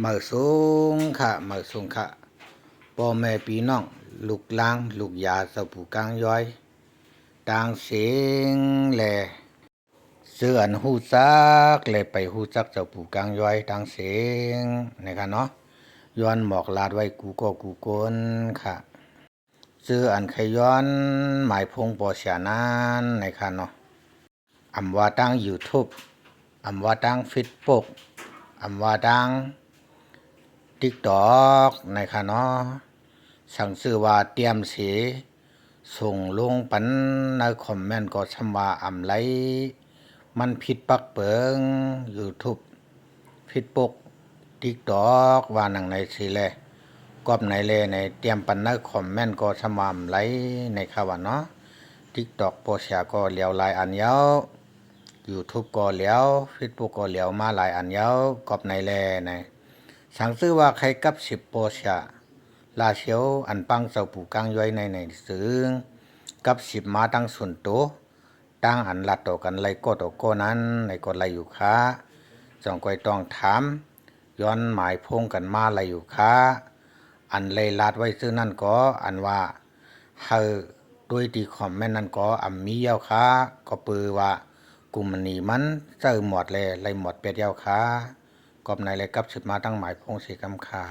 เมื่อสูงค่ะเมื่อสูงค่ะพ่อแม่พี่น้องลูกหลานลูกยาสะผูกลางย้อยต่างเสียงแลเสื่อนหูจักเลยไปหูจักเจ้าผูกลางย้อยต่างเสียงนะครับเนาะย้อนหมอกลาดไว้กูก็กูกนค่ะซื้ออันขย้อนหมายพงปอเสียนานนะครับเนาะอำว่าตั้ง YouTube อำว่าตั้ง Facebook อำว่าตั้งTikTok นะครับเนาะสั่งซื้อว่าเตรียมสีส่งลงปันในคอมเมนต์ก็ชำว่าอำไรมันผิดปักเปิง YouTube Facebook TikTok ว่าหนังในสิแลกอบไหนแลในเตรียมปันในคอมเมนต์ก็ชำว่าอำไรในค่ะว่าเนาะ TikTok โปเสียก็เหลียวหลายอันยาว YouTube ก็เหลียว Facebook ก็เหลียวมาหลายอันยาวกอบไหนแลในสั่งซื้อว่าใครกับ10โปเสียลาเชียวอันปังเจ้าปู่กลางย้อยในซึ่งกับ10มาตั้งส่วนโตตั้งอันลัดต่อกันไล่ก็ต่อก็นั้นในก็ไล่อยู่ค้าจองก้อยต้องถามย้อนหมายพงกันมาไล่อยู่ค้าอันเลยลาดไว้ซึ่งนั่นก็อันว่าเฮาด้วยที่คอมเมนต์นั้นก็มีเย้าค้าก็ปือว่ากลุ่มนี้มันเจอหมดเลยไล่หมดเป็ดเย้าค้ากอบในเลยกับ10มาตั้งหมายพงสีกำคา